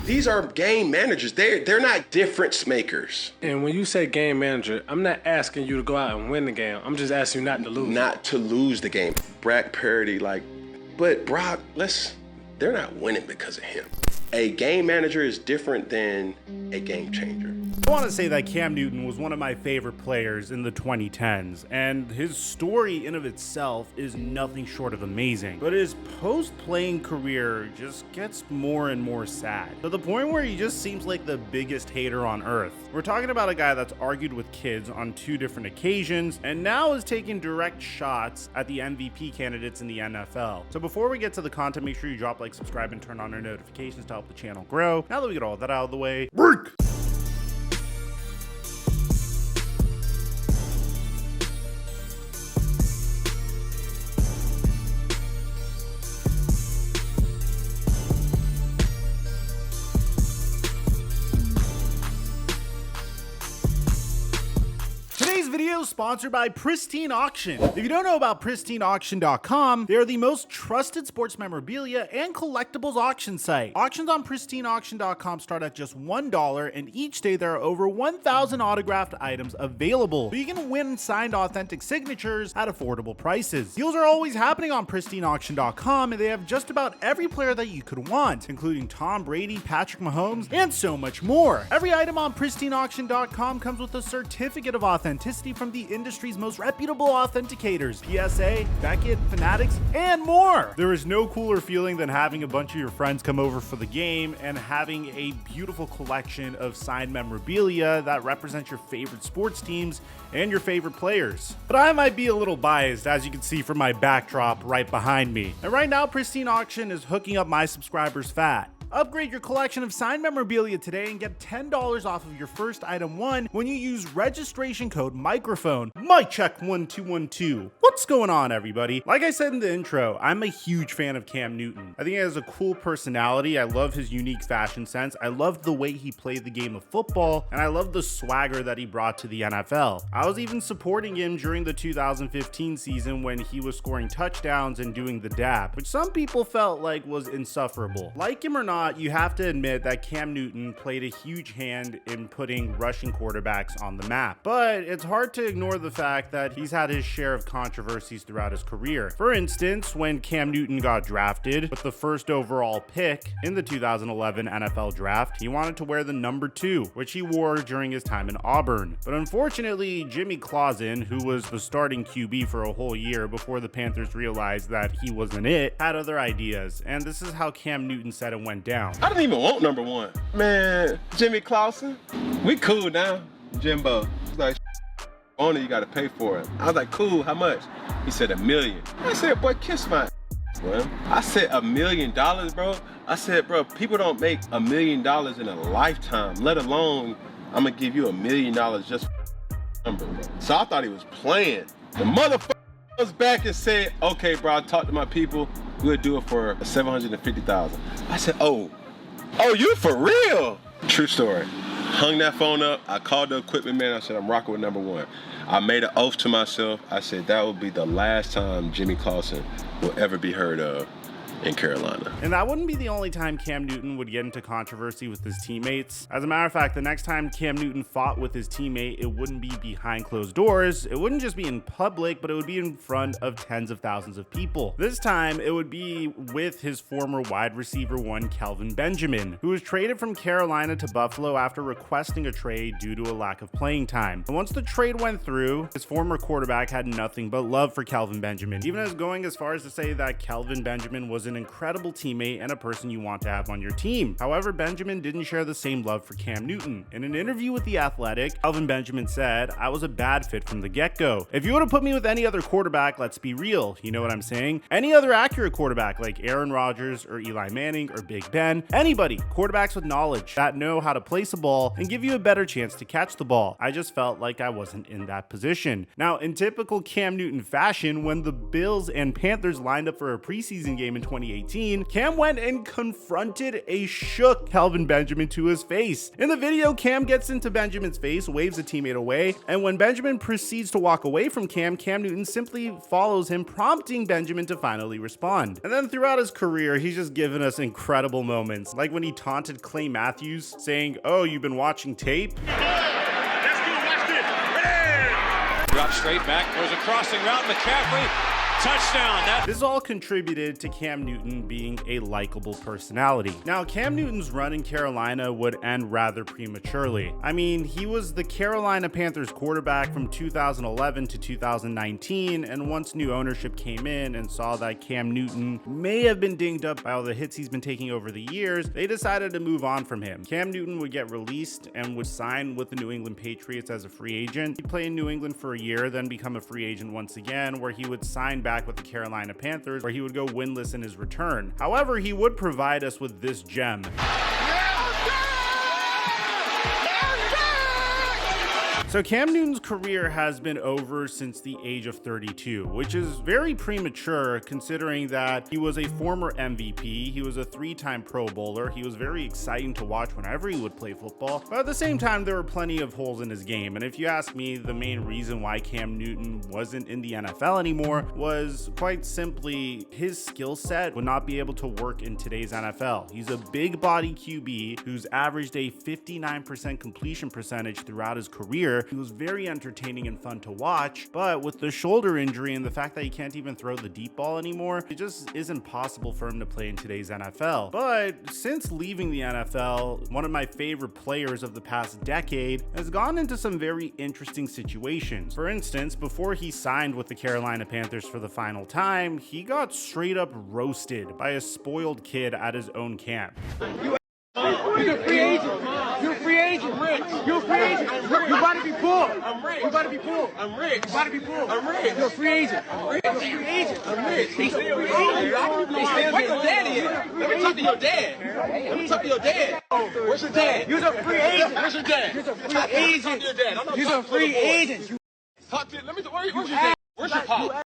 These are game managers. They're not difference makers. And when you say game manager, I'm not asking you to go out and win the game. I'm just asking you not to lose. Not to lose the game. Brock Purdy, but Brock, they're not winning because of him. A game manager is different than a game changer. I want to say that Cam Newton was one of my favorite players in the 2010s, and his story in of itself is nothing short of amazing. But his post-playing career just gets more and more sad, to the point where he just seems like the biggest hater on earth. We're talking about a guy that's argued with kids on 2 different occasions, and now is taking direct shots at the MVP candidates in the NFL. So before we get to the content, make sure you drop like, subscribe, and turn on our notifications to help the channel grow. Now that we get all that out of the way, break! Today's video is sponsored by Pristine Auction. If you don't know about PristineAuction.com, they are the most trusted sports memorabilia and collectibles auction site. Auctions on PristineAuction.com start at just $1, and each day there are over 1,000 autographed items available. So you can win signed authentic signatures at affordable prices. Deals are always happening on PristineAuction.com, and they have just about every player that you could want, including Tom Brady, Patrick Mahomes, and so much more. Every item on PristineAuction.com comes with a certificate of authenticity from the industry's most reputable authenticators, PSA, Beckett, Fanatics, and more. There is no cooler feeling than having a bunch of your friends come over for the game and having a beautiful collection of signed memorabilia that represents your favorite sports teams and your favorite players. But I might be a little biased, as you can see from my backdrop right behind me. And right now, Pristine Auction is hooking up my subscribers fat. Upgrade your collection of signed memorabilia today and get $10 off of your first item one when you use registration code Mikerophone. Mic check 1212. What's going on, everybody? Like I said in the intro, I'm a huge fan of Cam Newton. I think he has a cool personality. I love his unique fashion sense. I love the way he played the game of football, and I love the swagger that he brought to the NFL. I was even supporting him during the 2015 season when he was scoring touchdowns and doing the dab, which some people felt like was insufferable. Like him or not, you have to admit that Cam Newton played a huge hand in putting rushing quarterbacks on the map. But it's hard to ignore the fact that he's had his share of controversies throughout his career. For instance, when Cam Newton got drafted with the first overall pick in the 2011 NFL draft, he wanted to wear the number 2, which he wore during his time in Auburn. But unfortunately, Jimmy Clausen, who was the starting QB for a whole year before the Panthers realized that he wasn't it, had other ideas. And this is how Cam Newton said it went down. I didn't even want number 1. Man, Jimmy Clausen, we cool now. Jimbo, he's like, only you gotta pay for it. I was like, cool, how much? He said $1 million. I said, boy, kiss my bro. I said $1 million, bro. I said, bro, people don't make $1 million in a lifetime, let alone I'm gonna give you $1 million just for number, bro. So I thought he was playing. The motherfucker was back and said, okay, bro, I talked to my people. We'll do it for $750,000. I said, oh, you for real? True story. Hung that phone up. I called the equipment man. I said, I'm rocking with number 1. I made an oath to myself. I said, that will be the last time Jimmy Clausen will ever be heard of in Carolina. And that wouldn't be the only time Cam Newton would get into controversy with his teammates. As a matter of fact, the next time Cam Newton fought with his teammate, it wouldn't be behind closed doors. It wouldn't just be in public, but it would be in front of tens of thousands of people. This time, it would be with his former wide receiver 1, Kelvin Benjamin, who was traded from Carolina to Buffalo after requesting a trade due to a lack of playing time. And once the trade went through, his former quarterback had nothing but love for Kelvin Benjamin, even going as far as to say that Kelvin Benjamin was an incredible teammate and a person you want to have on your team. However, Benjamin didn't share the same love for Cam Newton. In an interview with The Athletic, Kelvin Benjamin said, I was a bad fit from the get-go. If you would have put me with any other quarterback, let's be real, you know what I'm saying? Any other accurate quarterback like Aaron Rodgers or Eli Manning or Big Ben, anybody, quarterbacks with knowledge that know how to place a ball and give you a better chance to catch the ball. I just felt like I wasn't in that position. Now, in typical Cam Newton fashion, when the Bills and Panthers lined up for a preseason game in 2018, 2018, Cam went and confronted a shook Kelvin Benjamin to his face. In the video, Cam gets into Benjamin's face, waves a teammate away, and when Benjamin proceeds to walk away from Cam, Cam Newton simply follows him, prompting Benjamin to finally respond. And then throughout his career, he's just given us incredible moments, like when he taunted Clay Matthews, saying, "Oh, you've been watching tape?" Drop straight back, throws a crossing route, McCaffrey, touchdown. This all contributed to Cam Newton being a likable personality. Now, Cam Newton's run in Carolina would end rather prematurely. I mean, he was the Carolina Panthers quarterback from 2011 to 2019, and once new ownership came in and saw that Cam Newton may have been dinged up by all the hits he's been taking over the years, they decided to move on from him. Cam Newton would get released and would sign with the New England Patriots as a free agent. He'd play in New England for a year, then become a free agent once again, where he would sign back with the Carolina Panthers, where he would go winless in his return. However, he would provide us with this gem. So Cam Newton's career has been over since the age of 32, which is very premature considering that he was a former MVP, he was a 3-time Pro Bowler, he was very exciting to watch whenever he would play football, but at the same time there were plenty of holes in his game. And if you ask me, the main reason why Cam Newton wasn't in the NFL anymore was quite simply his skill set would not be able to work in today's NFL. He's a big body QB who's averaged a 59% completion percentage throughout his career. He was very entertaining and fun to watch, but with the shoulder injury and the fact that he can't even throw the deep ball anymore, it just isn't possible for him to play in today's NFL. But since leaving the NFL, one of my favorite players of the past decade has gone into some very interesting situations. For instance, before he signed with the Carolina Panthers for the final time, he got straight up roasted by a spoiled kid at his own camp. You're a free agent. You're a free agent. I'm rich. You're a free agent. You about to be pulled. I'm rich. You about to be pulled. I'm rich. You about to be pulled. I'm rich. You're a free agent. I'm rich. You're a free agent. I'm rich. He's still free agent. Where your daddy is? Let me talk to your dad. Let me talk to your dad. Where's your dad? You're a free agent. Where's your dad? You're a free agent. You're a free agent. Talk to. Let me. Where's your dad? Where's your pop?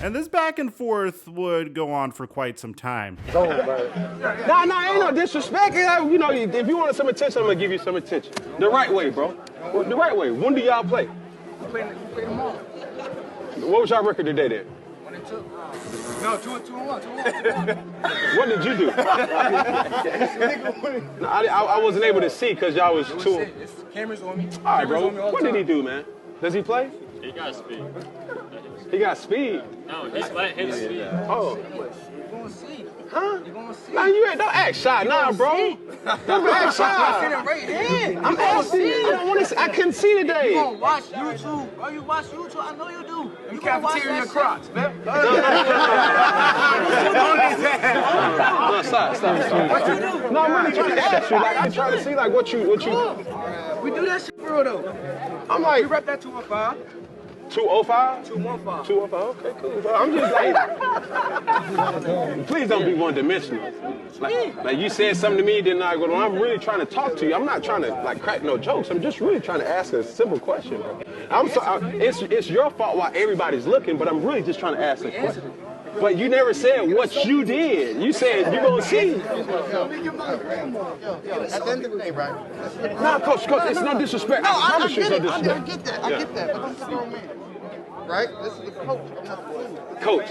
And this back and forth would go on for quite some time. Nah, ain't no disrespect. You know, if you wanted some attention, I'm gonna give you some attention. The right way, bro. The right way. When do y'all play? Play tomorrow. What was y'all record today then? 1-2. No, 2-1. What did you do? No, I wasn't able to see because y'all was too. Cameras on me. All right, bro. What did he do, man? Does he play? He got speed. He got speed. No, he's let his speed. Oh. You're going to see. Huh? You're going to see. Nah, you ain't. Don't act shy, nah, bro. Don't act shy. Right here. I'm asking. I don't want to. See, I couldn't see today. You gonna watch YouTube? Oh, you watch YouTube? I know you do. You Cafeteria Crocs, man. No, stop. What you do? No, I'm really trying to ask you. Like, I'm trying to see like what you. We do that shit for real though. I'm like We rep that 215. 205. 215. 205. Okay, cool. Bro. I'm just like, please don't be one-dimensional. Like you said something to me, then I go. I'm really trying to talk to you. I'm not trying to like crack no jokes. I'm just really trying to ask a simple question, bro. I'm sorry. It's your fault why everybody's looking, but I'm really just trying to ask a question. But you never said what you did. You said you gonna see. At the end of the day, right? Nah, coach, it's no disrespect. I promise you it's no disrespect. I get that. I get that. But I'm a grown man. Right? This is the coach. I'm not the fool. Coach,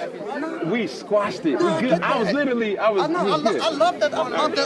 we squashed it. We good. I was literally. I love that.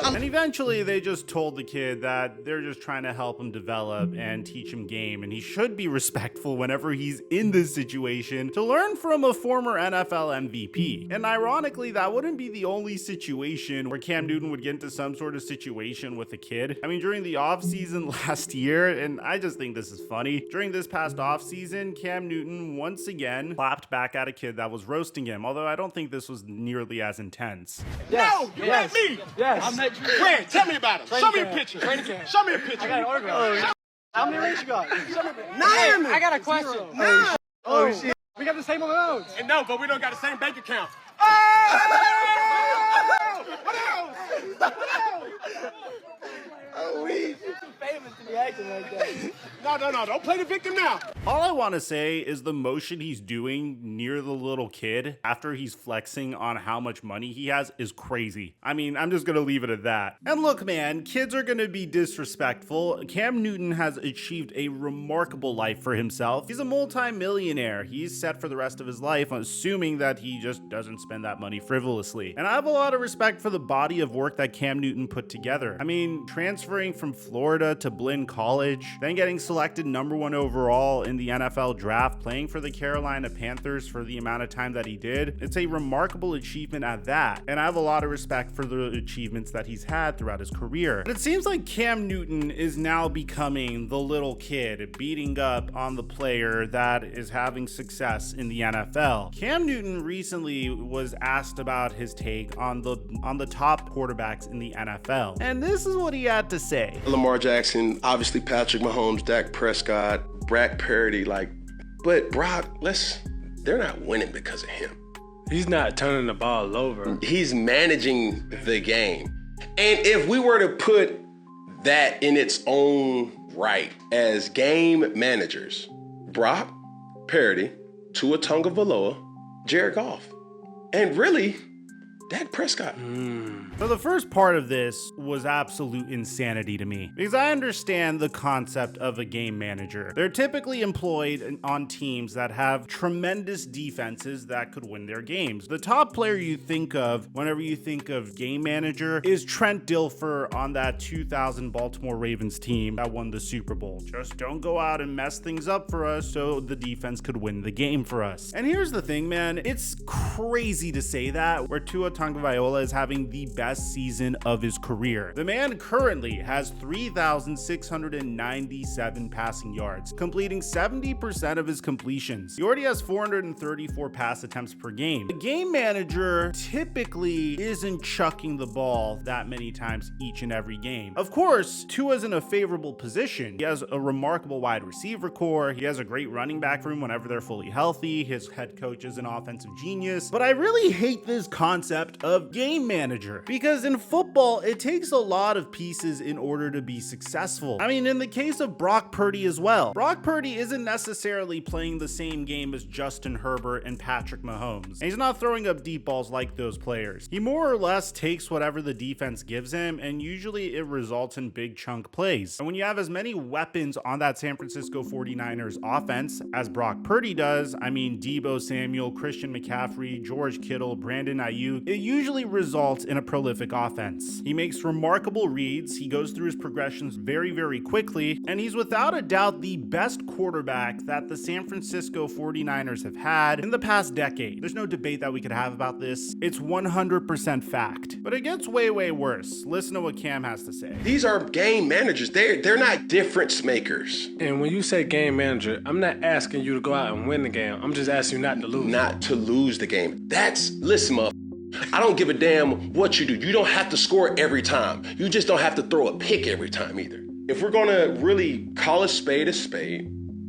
And eventually they just told the kid that they're just trying to help him develop and teach him game, and he should be respectful whenever he's in this situation to learn from a former NFL MVP. And ironically, that wouldn't be the only situation where Cam Newton would get into some sort of situation with a kid. I mean, during the offseason last year, and I just think this is funny, during this past offseason, Cam Newton once again clapped back at a kid that was roasting him, although I don't think this was nearly as intense. No, you met me. Yes. I met you. When? Tell me about him. Show me a picture. Show me a picture. I got an autograph. How many rings you got? Nine. I got a question. Nine. Oh shit. We got the same amounts. And no, but we don't got the same bank account. What else? Oh, we famous to be acting like that. No, No, don't play the victim now. All I want to say is the motion he's doing near the little kid after he's flexing on how much money he has is crazy. I mean, I'm just going to leave it at that. And look, man, kids are going to be disrespectful. Cam Newton has achieved a remarkable life for himself. He's a multi-millionaire. He's set for the rest of his life, assuming that he just doesn't spend that money frivolously. And I have a lot of respect for the body of work that Cam Newton put together. I mean, transferring from Florida to Blinn College, then getting selected #1 overall in the NFL draft, playing for the Carolina Panthers for the amount of time that he did. It's a remarkable achievement at that. And I have a lot of respect for the achievements that he's had throughout his career. But it seems like Cam Newton is now becoming the little kid beating up on the player that is having success in the NFL. Cam Newton recently was asked about his take on the top quarterbacks in the NFL. And this is what he had to say. Lamar Jackson, obviously Patrick Mahomes, Dak Prescott, Brock Purdy, but Brock, they're not winning because of him. He's not turning the ball over. He's managing the game. And if we were to put that in its own right as game managers, Brock Purdy, Tua Tagovailoa, Jared Goff, and really, Dak Prescott. So the first part of this was absolute insanity to me, because I understand the concept of a game manager. They're typically employed on teams that have tremendous defenses that could win their games. The top player you think of whenever you think of game manager is Trent Dilfer on that 2000 Baltimore Ravens team that won the Super Bowl. Just don't go out and mess things up for us so the defense could win the game for us. And here's the thing, man, it's crazy to say that where Tua Tagovailoa is having the best season of his career. The man currently has 3,697 passing yards, completing 70% of his completions. He already has 434 pass attempts per game. The game manager typically isn't chucking the ball that many times each and every game. Of course, Tua's in a favorable position. He has a remarkable wide receiver core. He has a great running back room whenever they're fully healthy. His head coach is an offensive genius. But I really hate this concept of game manager, because in football, it takes a lot of pieces in order to be successful. I mean, in the case of Brock Purdy as well, Brock Purdy isn't necessarily playing the same game as Justin Herbert and Patrick Mahomes. And he's not throwing up deep balls like those players. He more or less takes whatever the defense gives him, and usually it results in big chunk plays. And when you have as many weapons on that San Francisco 49ers offense as Brock Purdy does, I mean Deebo Samuel, Christian McCaffrey, George Kittle, Brandon Ayuk, it usually results in a prolific offense. He makes remarkable reads, he goes through his progressions very, very quickly, and he's without a doubt the best quarterback that the San Francisco 49ers have had in the past decade. There's no debate that we could have about this. It's 100% fact. But it gets way, way worse. Listen to what Cam has to say. These are game managers. They're not difference makers. And when you say game manager, I'm not asking you to go out and win the game. I'm just asking you not to lose. Not to lose the game. Listen, I don't give a damn what you do. You don't have to score every time. You just don't have to throw a pick every time either. If we're going to really call a spade,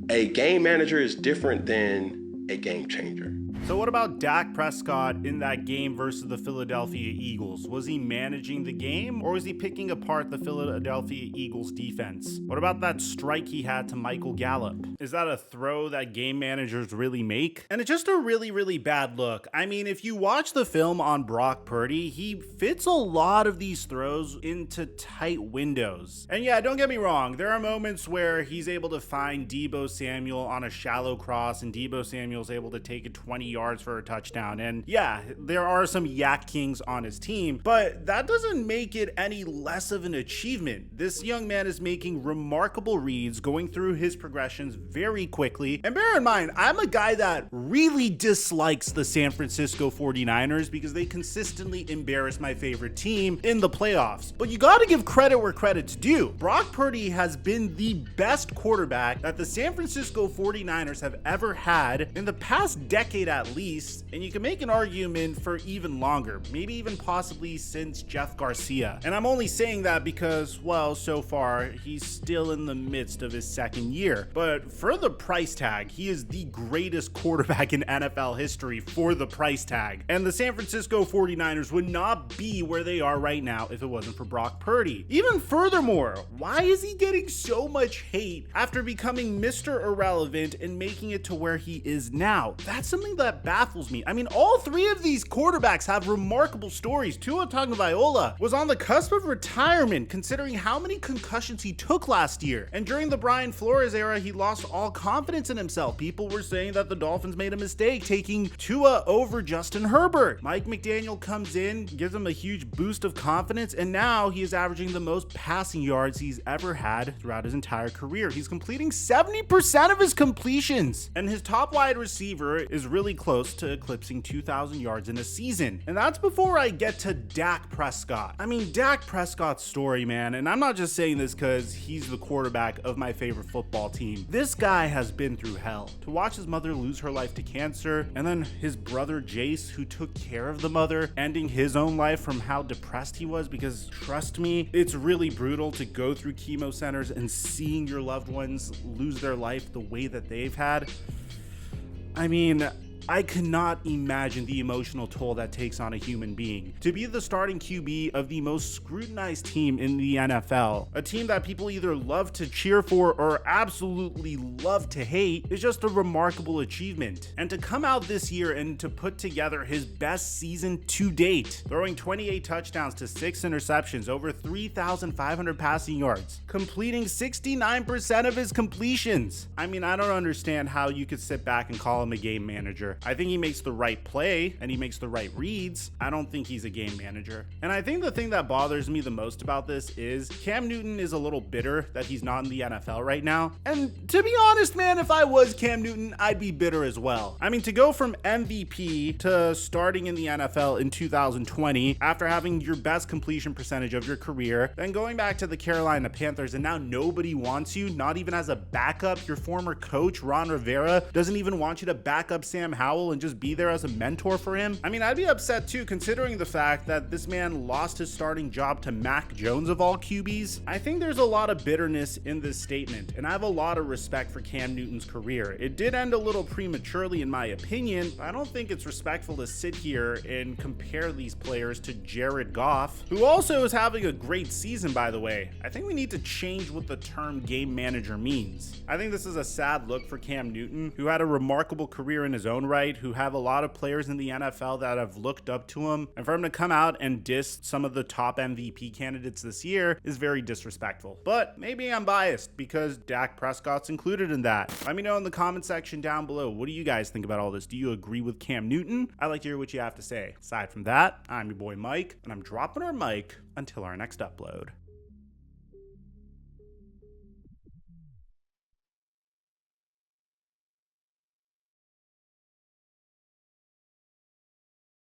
a game manager is different than a game changer. So what about Dak Prescott in that game versus the Philadelphia Eagles? Was he managing the game, or was he picking apart the Philadelphia Eagles defense? What about that strike he had to Michael Gallup? Is that a throw that game managers really make? And it's just a really, really bad look. I mean, if you watch the film on Brock Purdy, he fits a lot of these throws into tight windows. And yeah, don't get me wrong, there are moments where he's able to find Deebo Samuel on a shallow cross, and Deebo Samuel's able to take it 20 yards for a touchdown. And yeah, there are some Yak Kings on his team, but that doesn't make it any less of an achievement. This young man is making remarkable reads, going through his progressions very quickly. And bear in mind, I'm a guy that really dislikes the San Francisco 49ers because they consistently embarrass my favorite team in the playoffs. But you got to give credit where credit's due. Brock Purdy has been the best quarterback that the San Francisco 49ers have ever had in the past decade at at least, and you can make an argument for even longer, maybe even possibly since Jeff Garcia. And I'm only saying that because, well, so far, he's still in the midst of his second year. But for the price tag, he is the greatest quarterback in NFL history for the price tag. And the San Francisco 49ers would not be where they are right now if it wasn't for Brock Purdy. Even furthermore, why is he getting so much hate after becoming Mr. Irrelevant and making it to where he is now? That's something that baffles me. I mean, all three of these quarterbacks have remarkable stories. Tua Tagovailoa was on the cusp of retirement considering how many concussions he took last year. And during the Brian Flores era, he lost all confidence in himself. People were saying that the Dolphins made a mistake taking Tua over Justin Herbert. Mike McDaniel comes in, gives him a huge boost of confidence, and now he is averaging the most passing yards he's ever had throughout his entire career. He's completing 70% of his completions, and his top wide receiver is really close to eclipsing 2,000 yards in a season. And that's before I get to Dak Prescott. I mean, Dak Prescott's story, man, and I'm not just saying this because he's the quarterback of my favorite football team. This guy has been through hell. To watch his mother lose her life to cancer, and then his brother Jace, who took care of the mother, ending his own life from how depressed he was, because trust me, it's really brutal to go through chemo centers and seeing your loved ones lose their life the way that they've had. I mean, I cannot imagine the emotional toll that takes on a human being. To be the starting QB of the most scrutinized team in the NFL, a team that people either love to cheer for or absolutely love to hate, is just a remarkable achievement. And to come out this year and to put together his best season to date, throwing 28 touchdowns to 6 interceptions, over 3,500 passing yards, completing 69% of his completions. I mean, I don't understand how you could sit back and call him a game manager. I think he makes the right play and he makes the right reads. I don't think he's a game manager. And I think the thing that bothers me the most about this is Cam Newton is a little bitter that he's not in the NFL right now. And to be honest, man, if I was Cam Newton, I'd be bitter as well. I mean, to go from MVP to starting in the NFL in 2020 after having your best completion percentage of your career, then going back to the Carolina Panthers and now nobody wants you, not even as a backup. Your former coach, Ron Rivera, doesn't even want you to back up Sam Howell and just be there as a mentor for him. I mean, I'd be upset too, considering the fact that this man lost his starting job to Mac Jones of all QBs. I think there's a lot of bitterness in this statement, and I have a lot of respect for Cam Newton's career. It did end a little prematurely in my opinion. I don't think it's respectful to sit here and compare these players to Jared Goff, who also is having a great season, by the way. I think we need to change what the term game manager means. I think this is a sad look for Cam Newton, who had a remarkable career in his own right, who have a lot of players in the NFL that have looked up to him, and for him to come out and diss some of the top MVP candidates this year is very disrespectful. But maybe I'm biased because Dak Prescott's included in that. Let me know in the comment section down below, what do you guys think about all this? Do you agree with Cam Newton? I'd like to hear what you have to say. Aside from that, I'm your boy Mike, and I'm dropping our mic until our next upload.